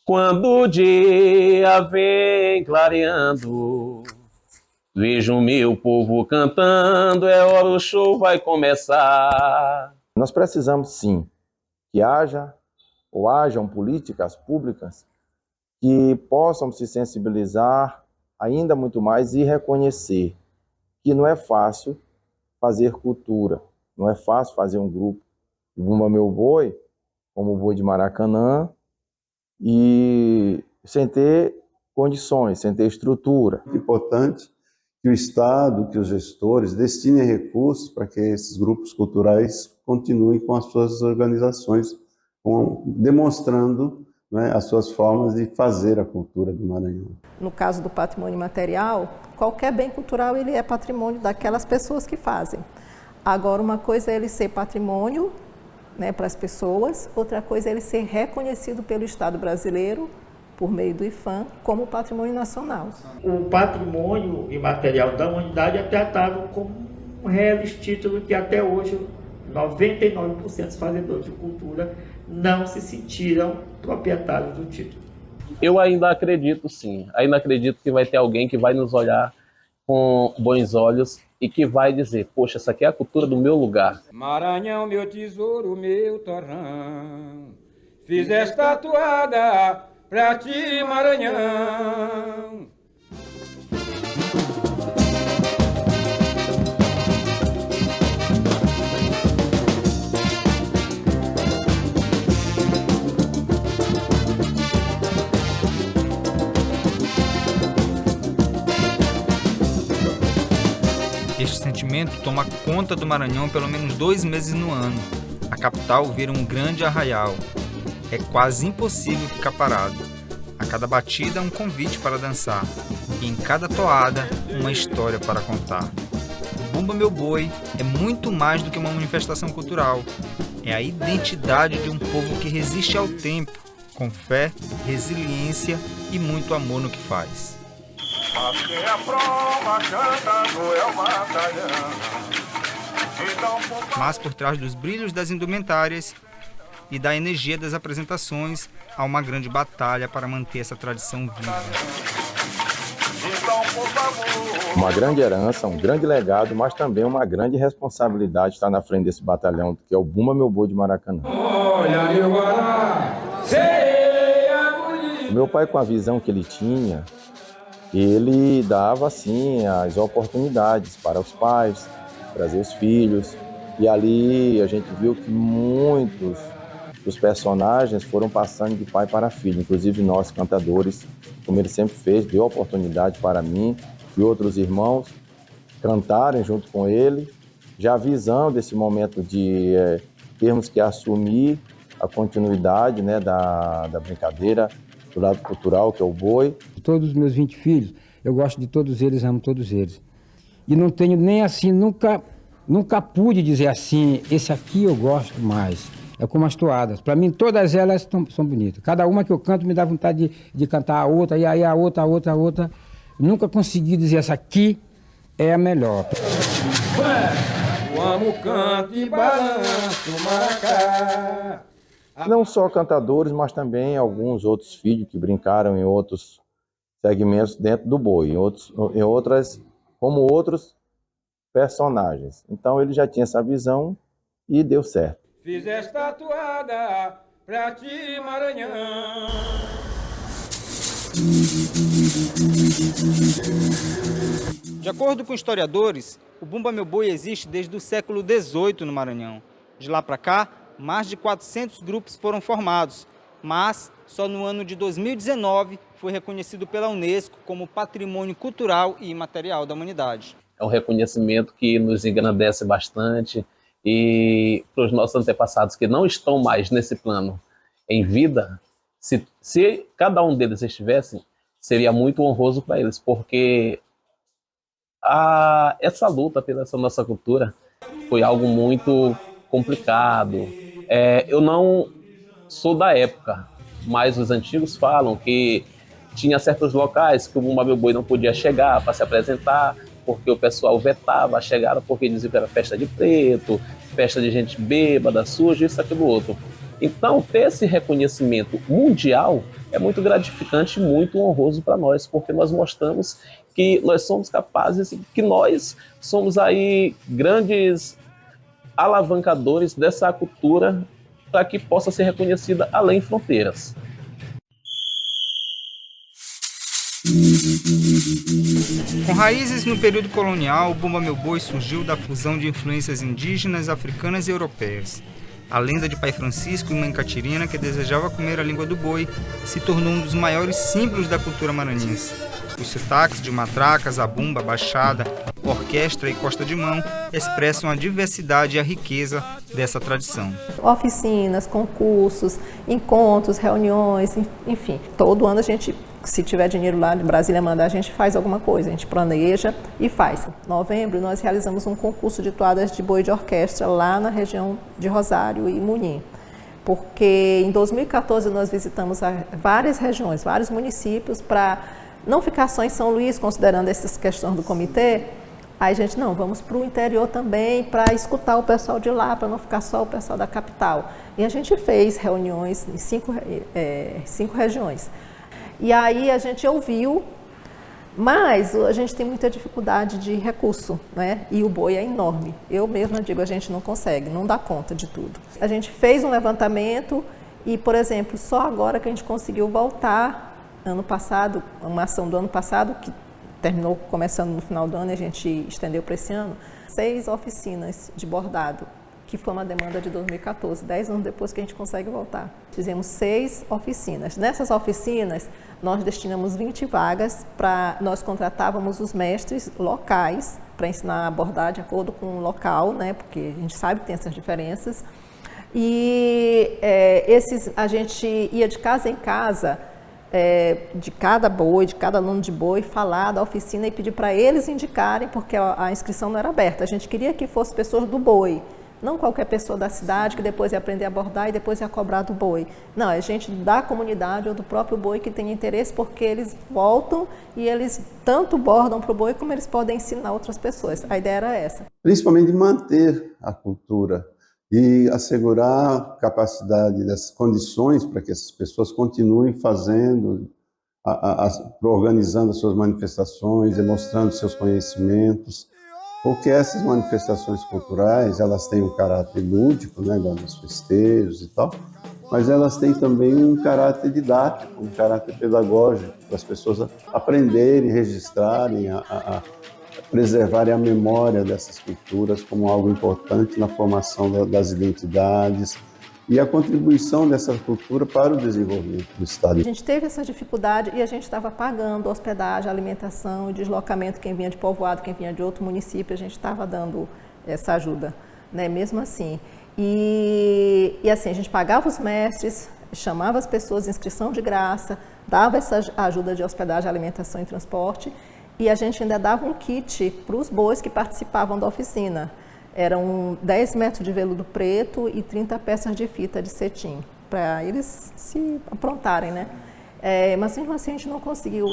Quando o dia vem clareando, vejo o meu povo cantando, é hora o show vai começar. Nós precisamos sim que hajam políticas públicas que possam se sensibilizar ainda muito mais e reconhecer que não é fácil fazer cultura, não é fácil fazer um grupo. O Bumba Meu Boi, como o Boi de Maracanã, e sem ter condições, sem ter estrutura. É importante que o Estado, que os gestores destinem recursos para que esses grupos culturais continuem com as suas organizações, demonstrando, né, as suas formas de fazer a cultura do Maranhão. No caso do patrimônio material, qualquer bem cultural ele é patrimônio daquelas pessoas que fazem. Agora, uma coisa é ele ser patrimônio, né, para as pessoas, outra coisa é ele ser reconhecido pelo Estado brasileiro, por meio do IPHAN, como patrimônio nacional. O patrimônio imaterial da humanidade é tratado como um reles título que até hoje 99% dos fazedores de cultura não se sentiram proprietários do título. Eu ainda acredito sim, ainda acredito que vai ter alguém que vai nos olhar com bons olhos e que vai dizer, poxa, essa aqui é a cultura do meu lugar. Maranhão, meu tesouro, meu torrão, fiz esta toada pra ti, Maranhão. Este sentimento toma conta do Maranhão pelo menos 2 meses no ano. A capital vira um grande arraial. É quase impossível ficar parado. A cada batida, um convite para dançar. E em cada toada, uma história para contar. O Bumba Meu Boi é muito mais do que uma manifestação cultural. É a identidade de um povo que resiste ao tempo, com fé, resiliência e muito amor no que faz. Mas por trás dos brilhos das indumentárias e da energia das apresentações, há uma grande batalha para manter essa tradição viva. Uma grande herança, um grande legado, mas também uma grande responsabilidade estar na frente desse batalhão, que é o Bumba Meu Boi de Maracanã. O meu pai, com a visão que ele tinha, ele dava, assim, as oportunidades para os pais, trazer os filhos. E ali a gente viu que muitos dos personagens foram passando de pai para filho. Inclusive nós, cantadores, como ele sempre fez, deu oportunidade para mim e outros irmãos cantarem junto com ele, já visando esse momento de termos que assumir a continuidade, né, da brincadeira, do lado cultural, que é o boi. Todos os meus 20 filhos, eu gosto de todos eles, amo todos eles. E não tenho nem assim, nunca pude dizer assim, esse aqui eu gosto mais. É como as toadas. Para mim, todas elas são bonitas. Cada uma que eu canto me dá vontade de cantar a outra, e aí a outra. Nunca consegui dizer essa aqui é a melhor. Eu amo canto e balanço, maracá. Não só cantadores, mas também alguns outros filhos que brincaram em outros segmentos dentro do boi, como outros personagens. Então ele já tinha essa visão e deu certo. Fiz esta toada pra ti, Maranhão. De acordo com historiadores, o Bumba Meu Boi existe desde o século XVIII no Maranhão. De lá para cá, mais de 400 grupos foram formados, mas só no ano de 2019 foi reconhecido pela Unesco como Patrimônio Cultural e Imaterial da Humanidade. É um reconhecimento que nos engrandece bastante e para os nossos antepassados que não estão mais nesse plano em vida, se cada um deles estivesse, seria muito honroso para eles, porque essa luta pela essa nossa cultura foi algo muito complicado. Eu não sou da época, mas os antigos falam que tinha certos locais que o Bumba Meu Boi não podia chegar para se apresentar, porque o pessoal vetava a chegada, porque dizia que era festa de preto, festa de gente bêbada, suja, isso, aquilo, outro. Então, ter esse reconhecimento mundial é muito gratificante e muito honroso para nós, porque nós mostramos que nós somos capazes, que nós somos aí grandes alavancadores dessa cultura para que possa ser reconhecida além fronteiras. Com raízes no período colonial, o Bumba Meu Boi surgiu da fusão de influências indígenas, africanas e europeias. A lenda de Pai Francisco e Mãe Catirina, que desejava comer a língua do boi, se tornou um dos maiores símbolos da cultura maranhense. Os sotaques de matracas, zabumba, baixada, orquestra e costa de mão expressam a diversidade e a riqueza dessa tradição. Oficinas, concursos, encontros, reuniões, enfim. Todo ano a gente, se tiver dinheiro lá de Brasília mandar, a gente faz alguma coisa, a gente planeja e faz. Em novembro nós realizamos um concurso de toadas de boi de orquestra lá na região de Rosário e Munim. Porque em 2014 nós visitamos várias regiões, vários municípios para não ficar só em São Luís, considerando essas questões do comitê. Aí a gente, não, vamos para o interior também para escutar o pessoal de lá, para não ficar só o pessoal da capital. E a gente fez reuniões em cinco regiões. E aí a gente ouviu, mas a gente tem muita dificuldade de recurso, né? E o boi é enorme. Eu mesma digo, a gente não consegue, não dá conta de tudo. A gente fez um levantamento e, por exemplo, só agora que a gente conseguiu voltar, ano passado, uma ação do ano passado, que terminou começando no final do ano e a gente estendeu para esse ano, 6 oficinas de bordado, que foi uma demanda de 2014, 10 anos depois que a gente consegue voltar. Fizemos 6 oficinas. Nessas oficinas, nós destinamos 20 vagas nós contratávamos os mestres locais para ensinar a bordar de acordo com o local, né? Porque a gente sabe que tem essas diferenças. E a gente ia de casa em casa, de cada boi, de cada aluno de boi, falar da oficina e pedir para eles indicarem, porque a inscrição não era aberta. A gente queria que fossem pessoas do boi, não qualquer pessoa da cidade que depois ia aprender a bordar e depois ia cobrar do boi. Não, é gente da comunidade ou do próprio boi que tem interesse, porque eles voltam e eles tanto bordam para o boi como eles podem ensinar outras pessoas. A ideia era essa. Principalmente de manter a cultura e assegurar capacidade das condições para que essas pessoas continuem fazendo, organizando as suas manifestações, demonstrando seus conhecimentos, porque essas manifestações culturais, elas têm um caráter lúdico, né, dos festejos e tal, mas elas têm também um caráter didático, um caráter pedagógico, para as pessoas aprenderem, registrarem, preservarem a memória dessas culturas como algo importante na formação das identidades e a contribuição dessa cultura para o desenvolvimento do Estado. A gente teve essa dificuldade e a gente estava pagando hospedagem, alimentação e deslocamento, quem vinha de povoado, quem vinha de outro município, a gente estava dando essa ajuda, né? Mesmo assim. E assim, a gente pagava os mestres, chamava as pessoas, inscrição de graça, dava essa ajuda de hospedagem, alimentação e transporte, e a gente ainda dava um kit para os bois que participavam da oficina. Eram 10 metros de veludo preto e 30 peças de fita de cetim, para eles se aprontarem, né? Mas mesmo assim a gente não conseguiu.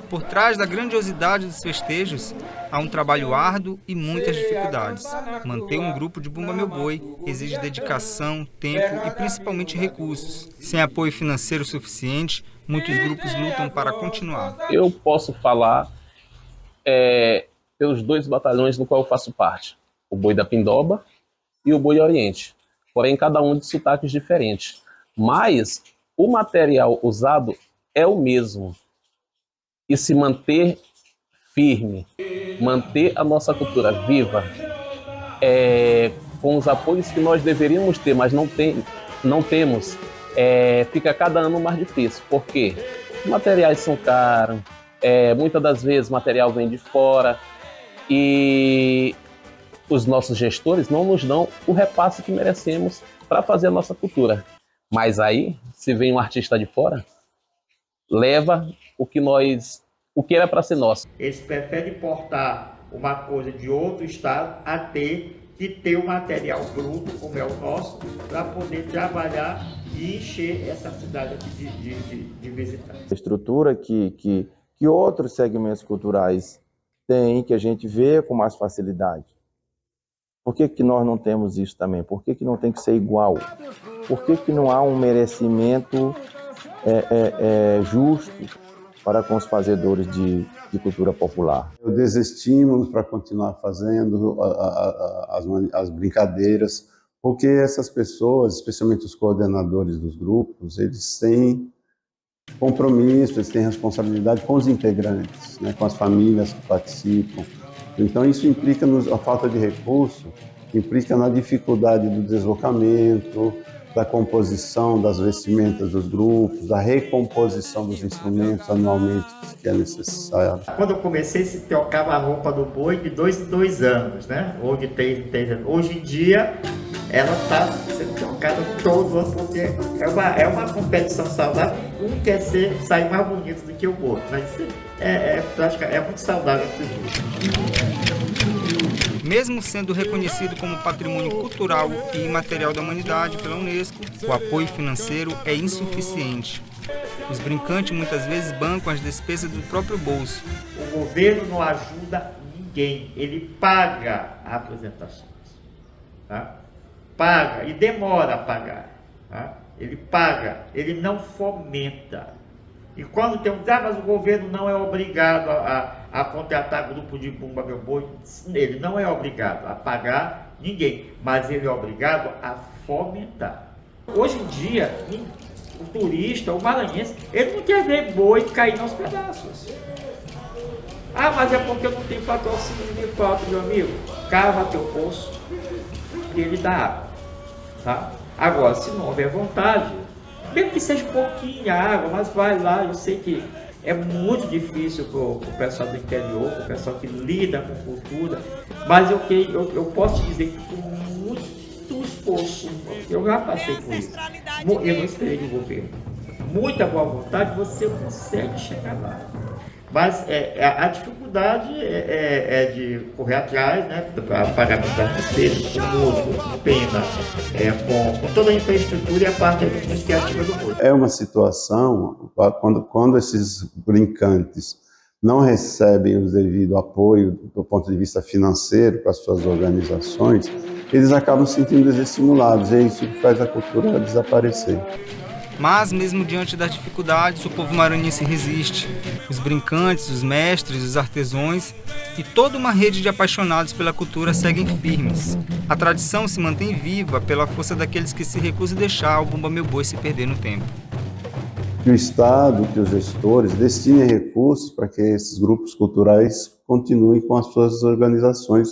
Por trás da grandiosidade dos festejos, há um trabalho árduo e muitas dificuldades. Manter um grupo de Bumba Meu Boi exige dedicação, tempo e principalmente recursos. Sem apoio financeiro suficiente, muitos grupos lutam para continuar. Eu posso falar pelos 2 batalhões no qual eu faço parte, o Boi da Pindoba e o Boi Oriente, porém cada um de sotaques diferentes. Mas o material usado é o mesmo. E se manter firme, manter a nossa cultura viva, com os apoios que nós deveríamos ter, mas não temos, fica cada ano mais difícil. Por quê? Os materiais são caros, muitas das vezes o material vem de fora e os nossos gestores não nos dão o repasse que merecemos para fazer a nossa cultura. Mas aí, se vem um artista de fora, leva o que era para ser nosso. Eles preferem importar uma coisa de outro estado a ter que ter um material bruto, como é o nosso, para poder trabalhar e encher essa cidade aqui de visitantes. A estrutura que outros segmentos culturais têm, que a gente vê com mais facilidade. Por que nós não temos isso também? Por que não tem que ser igual? Por que não há um merecimento justo para com os fazedores de cultura popular? Eu desestímulo para continuar fazendo as brincadeiras, porque essas pessoas, especialmente os coordenadores dos grupos, eles têm compromisso, eles têm responsabilidade com os integrantes, né, com as famílias que participam. Então isso implica a falta de recurso, implica na dificuldade do deslocamento, da composição das vestimentas dos grupos, da recomposição dos instrumentos anualmente que é necessário. Quando eu comecei, se trocava a roupa do boi de 2 em 2 anos, né? Ou de 3 em 3 anos. Hoje em dia, ela está sendo trocada todo ano, porque é uma competição saudável. Um quer sair mais bonito do que o outro, mas é muito saudável. Mesmo sendo reconhecido como patrimônio cultural e imaterial da humanidade pela Unesco, o apoio financeiro é insuficiente. Os brincantes muitas vezes bancam as despesas do próprio bolso. O governo não ajuda ninguém, ele paga apresentações, tá? Paga e demora a pagar, tá? Ele paga, ele não fomenta. E quando tem mas o governo não é obrigado a contratar grupo de Bumba Meu Boi, ele não é obrigado a pagar ninguém, mas ele é obrigado a fomentar. Hoje em dia, o turista, o maranhense, ele não quer ver boi cair aos pedaços. Ah, mas é porque eu não tenho patrocínio de falta, meu amigo. Cava teu poço e ele dá água, tá? Agora, se não houver vontade, mesmo que seja pouquinha água, mas vai lá. Eu sei que é muito difícil para o pessoal do interior, para o pessoal que lida com cultura, mas eu posso te dizer que com muito esforço, eu já passei por isso, eu não esperei do governo, muita boa vontade, você consegue chegar lá. Mas a dificuldade é de correr atrás, né, para pagamento das despesas, com músico, com pena, com toda a infraestrutura e a parte administrativa do músico. É uma situação, quando esses brincantes não recebem o devido apoio do ponto de vista financeiro para as suas organizações, eles acabam se sentindo desestimulados, e é isso que faz a cultura desaparecer. Mas, mesmo diante das dificuldades, o povo maranhense resiste. Os brincantes, os mestres, os artesãos e toda uma rede de apaixonados pela cultura seguem firmes. A tradição se mantém viva pela força daqueles que se recusam a deixar o Bumba Meu Boi se perder no tempo. Que o Estado, que os gestores destinem recursos para que esses grupos culturais continuem com as suas organizações,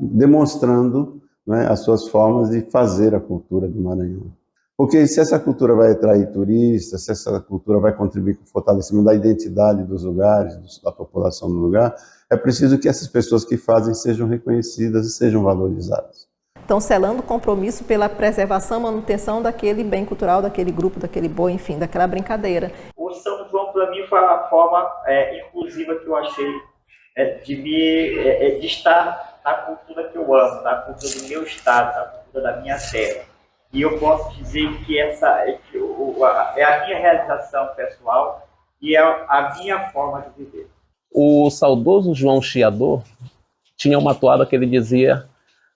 demonstrando, né, as suas formas de fazer a cultura do Maranhão. Porque se essa cultura vai atrair turistas, se essa cultura vai contribuir com o fortalecimento da identidade dos lugares, da população do lugar, é preciso que essas pessoas que fazem sejam reconhecidas e sejam valorizadas. Estão selando compromisso pela preservação e manutenção daquele bem cultural, daquele grupo, daquele boi, enfim, daquela brincadeira. O São João, para mim, foi a forma inclusiva que eu achei de estar na cultura que eu amo, na cultura do meu estado, na cultura da minha terra. E eu posso dizer que essa é a minha realização pessoal e é a minha forma de viver. O saudoso João Chiador tinha uma toada que ele dizia: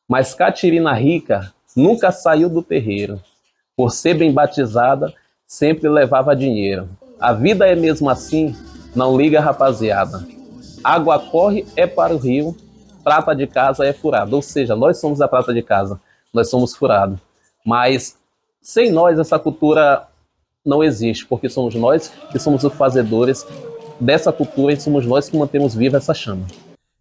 mas Catirina Rica nunca saiu do terreiro. Por ser bem batizada, sempre levava dinheiro. A vida é mesmo assim, não liga, rapaziada. Água corre é para o rio, prata de casa é furada. Ou seja, nós somos a prata de casa, nós somos furados. Mas sem nós essa cultura não existe, porque somos nós que somos os fazedores dessa cultura e somos nós que mantemos viva essa chama.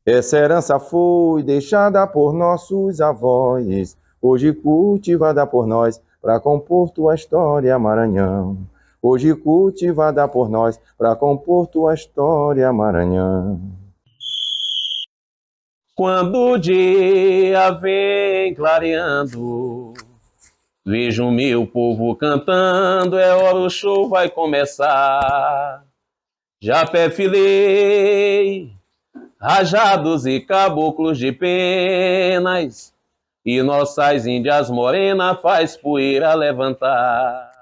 Essa herança foi deixada por nossos avós, hoje cultivada por nós para compor tua história, Maranhão. Hoje cultivada por nós para compor tua história, Maranhão. Quando o dia vem clareando, vejo meu povo cantando, é hora o show vai começar. Já perfilei rajados e caboclos de penas, e nossas índias morenas faz poeira levantar.